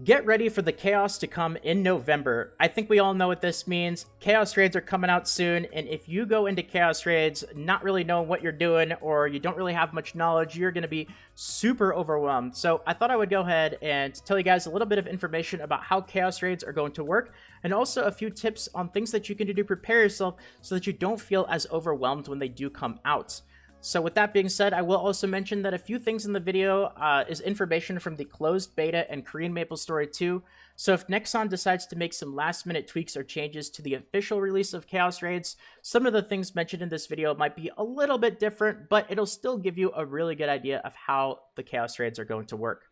Get ready for the chaos to come in November. I think we all know what this means. Chaos raids are coming out soon, and if you go into chaos raids not really knowing what you're doing or you don't really have much knowledge, you're going to be super overwhelmed. So I thought I would go ahead and tell you guys a little bit of information about how chaos raids are going to work, and also a few tips on things that you can do to prepare yourself so that you don't feel as overwhelmed when they do come out. So with that being said, I will also mention that a few things in the video is information from the closed beta and Korean Maplestory 2. So if Nexon decides to make some last minute tweaks or changes to the official release of Chaos Raids, some of the things mentioned in this video might be a little bit different, but it'll still give you a really good idea of how the Chaos Raids are going to work.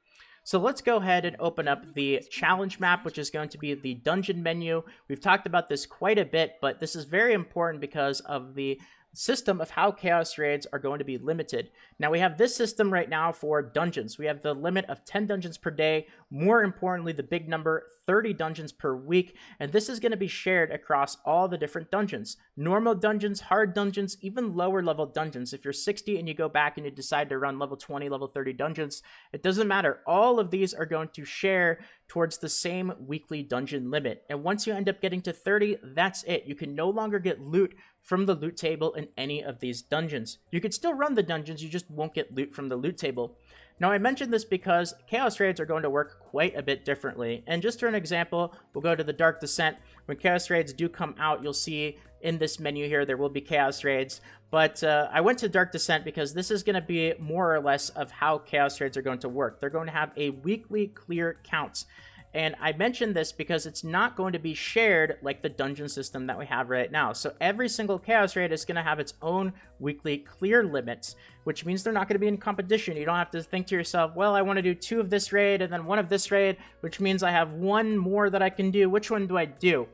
So let's go ahead and open up the challenge map, which is going to be the dungeon menu. We've talked about this quite a bit, but this is very important because of the system of how chaos raids are going to be limited. Now we have this system right now for dungeons. We have the limit of 10 dungeons per day, more importantly the big number 30 dungeons per week, and this is going to be shared across all the different dungeons. Normal dungeons, hard dungeons, even lower level dungeons. If you're 60 and you go back and you decide to run level 20, level 30 dungeons, it doesn't matter. All of these are going to share towards the same weekly dungeon limit. And once you end up getting to 30, that's it. You can no longer get loot from the loot table in any of these dungeons. You could still run the dungeons, you just won't get loot from the loot table. Now I mentioned this because Chaos Raids are going to work quite a bit differently. And just for an example, we'll go to the Dark Descent. When Chaos Raids do come out, you'll see in this menu here, there will be Chaos Raids. But I went to Dark Descent because this is going to be more or less of how Chaos Raids are going to work. They're going to have a weekly clear count. And I mentioned this because it's not going to be shared like the dungeon system that we have right now. So every single Chaos Raid is going to have its own weekly clear limits, which means they're not going to be in competition. You don't have to think to yourself, well, I want to do 2 of this raid and then 1 of this raid, which means I have 1 more that I can do. Which one do I do?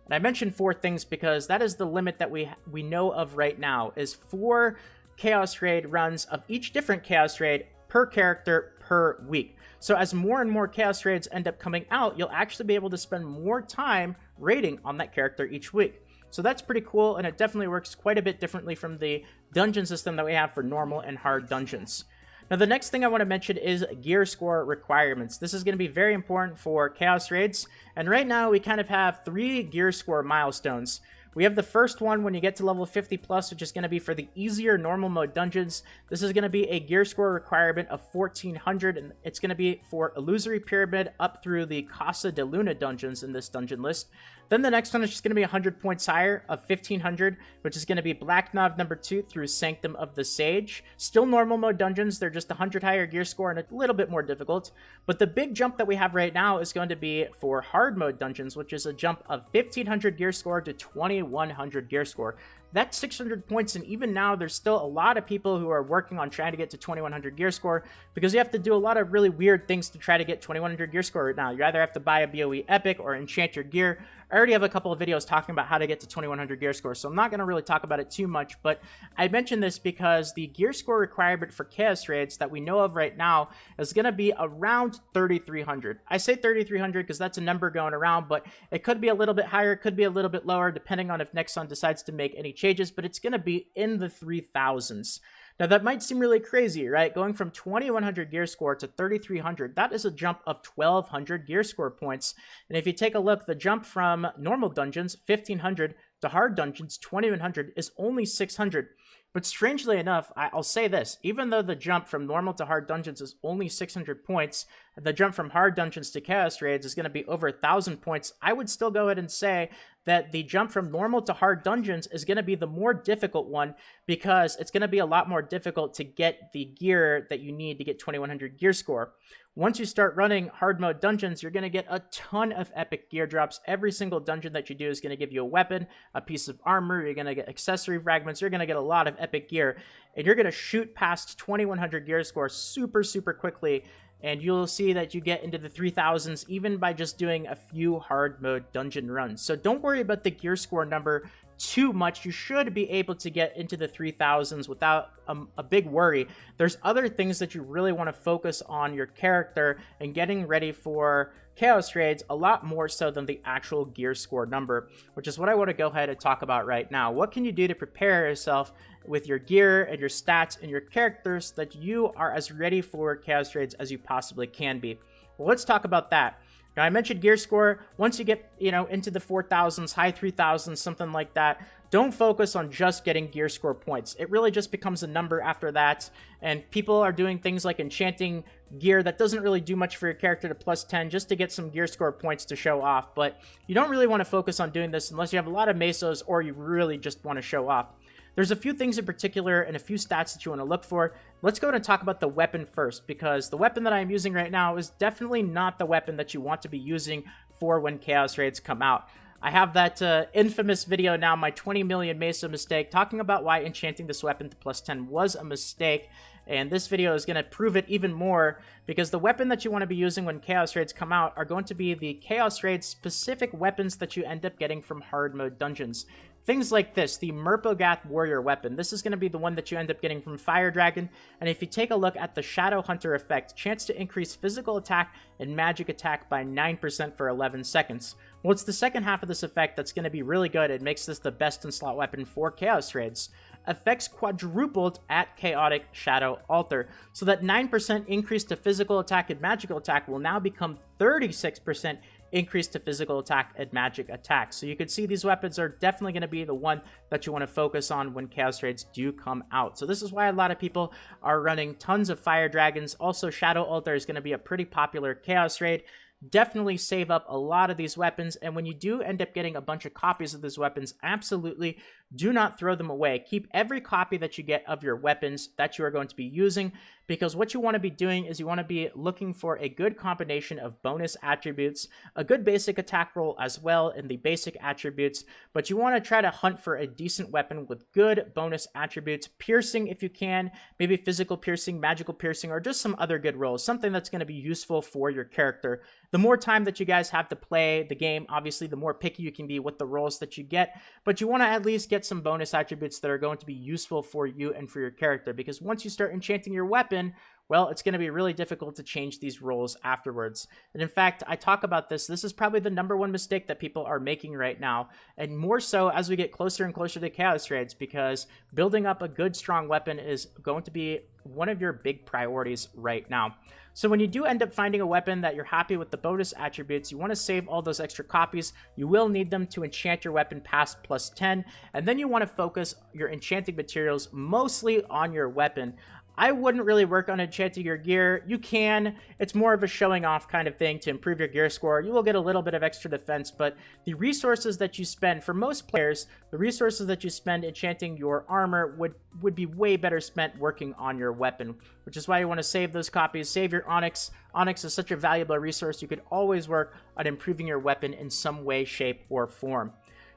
And I mentioned 4 things because that is the limit that we know of right now, is 4 Chaos Raid runs of each different Chaos Raid per character per week. So as more and more Chaos Raids end up coming out, you'll actually be able to spend more time raiding on that character each week. So that's pretty cool, and it definitely works quite a bit differently from the dungeon system that we have for normal and hard dungeons. Now the next thing I want to mention is gear score requirements. This is going to be very important for Chaos Raids, and right now we kind of have 3 gear score milestones. We have the first one when you get to level 50 plus, which is going to be for the easier normal mode dungeons. This is going to be a gear score requirement of 1400, and it's going to be for Illusory Pyramid up through the Casa de Luna dungeons in this dungeon list. Then the next one is just going to be 100 points higher of 1500, which is going to be Black Knob number 2 through Sanctum of the Sage. Still normal mode dungeons, they're just 100 higher gear score and a little bit more difficult. But the big jump that we have right now is going to be for hard mode dungeons, which is a jump of 1500 gear score to 2100 gear score. That's 600 points, and even now there's still a lot of people who are working on trying to get to 2100 gear score, because you have to do a lot of really weird things to try to get 2100 gear score right now. You either have to buy a BOE epic or enchant your gear. I already have a couple of videos talking about how to get to 2100 gear score, so I'm not going to really talk about it too much, but I mentioned this because the gear score requirement for Chaos Raids that we know of right now is going to be around 3300. I say 3300 because that's a number going around, but it could be a little bit higher, it could be a little bit lower, depending on if Nexon decides to make any changes, but it's going to be in the 3000s. Now that might seem really crazy, right? Going from 2100 gear score to 3300, that is a jump of 1200 gear score points. And if you take a look, the jump from normal dungeons, 1500, to hard dungeons, 2100, is only 600. But strangely enough, I'll say this, even though the jump from normal to hard dungeons is only 600 points, the jump from hard dungeons to Chaos Raids is going to be over 1000 points, I would still go ahead and say that the jump from normal to hard dungeons is going to be the more difficult one, because it's going to be a lot more difficult to get the gear that you need to get 2100 gear score. Once you start running hard mode dungeons, you're going to get a ton of epic gear drops. Every single dungeon that you do is going to give you a weapon, a piece of armor, you're going to get accessory fragments, you're going to get a lot of epic gear, and you're going to shoot past 2100 gear score super quickly, and you'll see that you get into the 3000s even by just doing a few hard mode dungeon runs. So don't worry about the gear score number too much. You should be able to get into the 3000s without a big worry. There's other things that you really want to focus on your character and getting ready for Chaos Raids a lot more so than the actual gear score number, which is what I want to go ahead and talk about right now. What can you do to prepare yourself with your gear and your stats and your characters so that you are as ready for Chaos Raids as you possibly can be? Well, let's talk about that. Now, I mentioned gear score. Once you get, into the 4,000s, high 3,000s, something like that, don't focus on just getting gear score points. It really just becomes a number after that, and people are doing things like enchanting gear that doesn't really do much for your character to +10 just to get some gear score points to show off, but you don't really want to focus on doing this unless you have a lot of mesos or you really just want to show off. There's a few things in particular and a few stats that you want to look for. Let's go ahead and talk about the weapon first, because the weapon that I'm using right now is definitely not the weapon that you want to be using for when Chaos Raids come out. I have that infamous video now, my 20 million Mesa mistake, talking about why enchanting this weapon to +10 was a mistake, and this video is going to prove it even more, because the weapon that you want to be using when Chaos Raids come out are going to be the Chaos Raid specific weapons that you end up getting from hard mode dungeons. Things like this, the Merpogath Warrior weapon. This is going to be the one that you end up getting from Fire Dragon, and if you take a look at the Shadow Hunter effect, chance to increase physical attack and magic attack by 9% for 11 seconds. Well, it's the second half of this effect that's going to be really good. It makes this the best in slot weapon for Chaos Raids. Effects quadrupled at Chaotic Shadow Altar, so that 9% increase to physical attack and magical attack will now become 36% increase to physical attack and magic attack. So you can see these weapons are definitely going to be the one that you want to focus on when Chaos Raids do come out. So this is why a lot of people are running tons of Fire Dragons. Also, Shadow Altar is going to be a pretty popular Chaos Raid. Definitely save up a lot of these weapons, and when you do end up getting a bunch of copies of these weapons, absolutely do not throw them away. Keep every copy that you get of your weapons that you are going to be using, because what you want to be doing is you want to be looking for a good combination of bonus attributes, a good basic attack roll as well in the basic attributes, but you want to try to hunt for a decent weapon with good bonus attributes, piercing if you can, maybe physical piercing, magical piercing, or just some other good rolls, something that's going to be useful for your character. The more time that you guys have to play the game, obviously, the more picky you can be with the rolls that you get, but you want to at least get some bonus attributes that are going to be useful for you and for your character, because once you start enchanting your weapon, well, it's going to be really difficult to change these rolls afterwards. And in fact, I talk about this. This is probably the #1 mistake that people are making right now, and more so as we get closer and closer to Chaos Raids, because building up a good, strong weapon is going to be one of your big priorities right now. So when you do end up finding a weapon that you're happy with the bonus attributes, you want to save all those extra copies. You will need them to enchant your weapon past +10, and then you want to focus your enchanting materials mostly on your weapon. I wouldn't really work on enchanting your gear. You can. It's more of a showing off kind of thing to improve your gear score. You will get a little bit of extra defense, but the resources that you spend, for most players, the resources that you spend enchanting your armor would be way better spent working on your weapon, which is why you want to save those copies. Save your Onyx. Onyx is such a valuable resource. You could always work on improving your weapon in some way, shape, or form.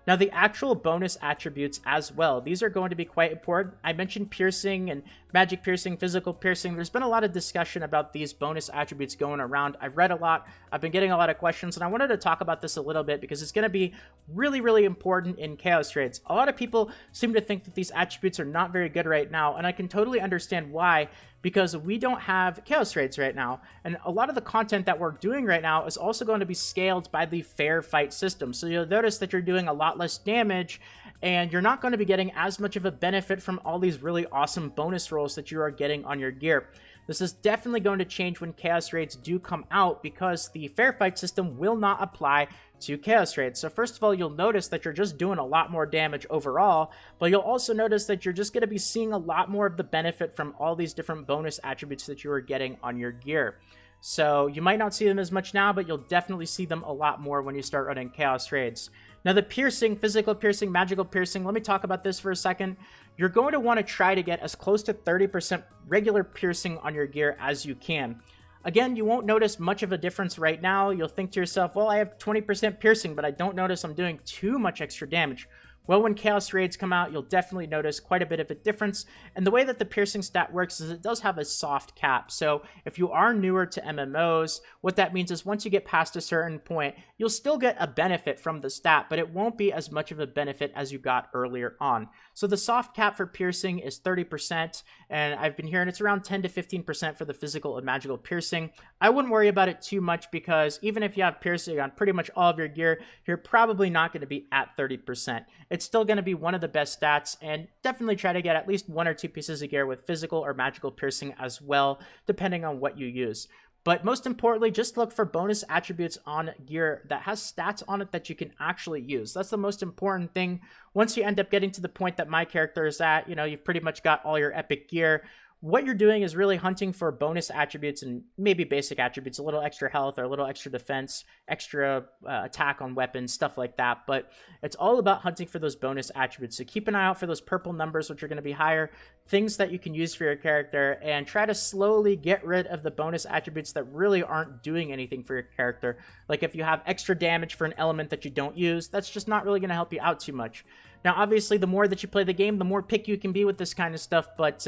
Now, the actual bonus attributes as well, these are going to be quite important. I mentioned piercing and magic piercing, physical piercing. There's been a lot of discussion about these bonus attributes going around. I've read a lot. I've been getting a lot of questions, and I wanted to talk about this a little bit because it's going to be really, really important in Chaos Raids. A lot of people seem to think that these attributes are not very good right now, and I can totally understand why, because we don't have Chaos Raids right now, and a lot of the content that we're doing right now is also going to be scaled by the fair fight system. So you'll notice that you're doing a lot less damage, and you're not going to be getting as much of a benefit from all these really awesome bonus rolls that you are getting on your gear. This is definitely going to change when Chaos Raids do come out, because the fair fight system will not apply to Chaos Raids. So first of all, you'll notice that you're just doing a lot more damage overall, but you'll also notice that you're just going to be seeing a lot more of the benefit from all these different bonus attributes that you are getting on your gear. So you might not see them as much now, but you'll definitely see them a lot more when you start running Chaos Raids. Now, the piercing, physical piercing, magical piercing, let me talk about this for a second. You're going to want to try to get as close to 30% regular piercing on your gear as you can. Again, you won't notice much of a difference right now. You'll think to yourself, well, I have 20% piercing, but I don't notice I'm doing too much extra damage. Well, when Chaos Raids come out, you'll definitely notice quite a bit of a difference. And the way that the piercing stat works is it does have a soft cap. So if you are newer to MMOs, what that means is once you get past a certain point, you'll still get a benefit from the stat, but it won't be as much of a benefit as you got earlier on. So the soft cap for piercing is 30%, and I've been hearing it's around 10 to 15% for the physical and magical piercing. I wouldn't worry about it too much, because even if you have piercing on pretty much all of your gear, you're probably not going to be at 30%. It's still going to be one of the best stats, and definitely try to get at least 1 or 2 pieces of gear with physical or magical piercing as well, depending on what you use. But most importantly, just look for bonus attributes on gear that has stats on it that you can actually use. That's the most important thing. Once you end up getting to the point that my character is at, you know, you've pretty much got all your epic gear. What you're doing is really hunting for bonus attributes and maybe basic attributes, a little extra health or a little extra defense, extra attack on weapons, stuff like that. But it's all about hunting for those bonus attributes. So keep an eye out for those purple numbers, which are going to be higher, things that you can use for your character, and try to slowly get rid of the bonus attributes that really aren't doing anything for your character. Like if you have extra damage for an element that you don't use, that's just not really going to help you out too much. Now, obviously, the more that you play the game, the more picky you can be with this kind of stuff, but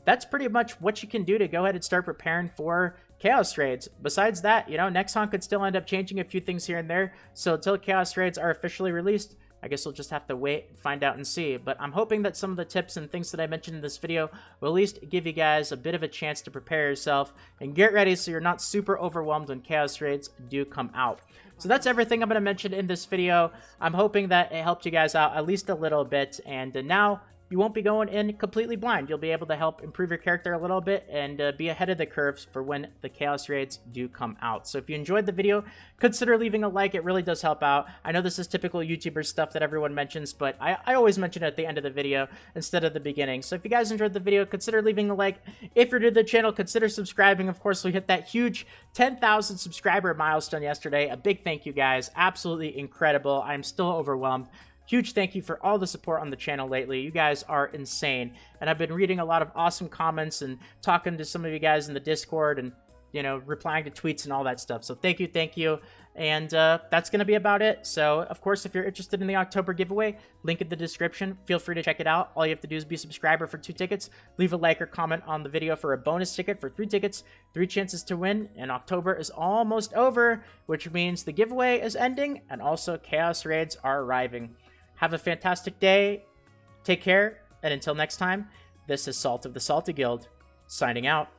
that's pretty much what you can do to go ahead and start preparing for Chaos Raids. Besides that, you know, Nexon could still end up changing a few things here and there, so until Chaos Raids are officially released, I guess we'll just have to wait and find out and see. But I'm hoping that some of the tips and things that I mentioned in this video will at least give you guys a bit of a chance to prepare yourself and get ready so you're not super overwhelmed when Chaos Raids do come out. So that's everything I'm going to mention in this video. I'm hoping that it helped you guys out at least a little bit, and now you won't be going in completely blind. You'll be able to help improve your character a little bit and be ahead of the curves for when the Chaos Raids do come out. So if you enjoyed the video, consider leaving a like. It really does help out. I know this is typical YouTuber stuff that everyone mentions, but I always mention it at the end of the video instead of the beginning. So if you guys enjoyed the video, consider leaving a like. If you're new to the channel, consider subscribing. Of course, we hit that huge 10,000 subscriber milestone yesterday. A big thank you, guys. Absolutely incredible. I'm still overwhelmed. Huge thank you for all the support on the channel lately. You guys are insane. And I've been reading a lot of awesome comments and talking to some of you guys in the Discord and, you know, replying to tweets and all that stuff. So thank you, thank you. And that's going to be about it. So, of course, if you're interested in the October giveaway, link in the description. Feel free to check it out. All you have to do is be a subscriber for 2 tickets. Leave a like or comment on the video for a bonus ticket for 3 tickets. 3 chances to win. And October is almost over, which means the giveaway is ending and also Chaos Raids are arriving. Have a fantastic day, take care, and until next time, this is Salt of the Salty Guild, signing out.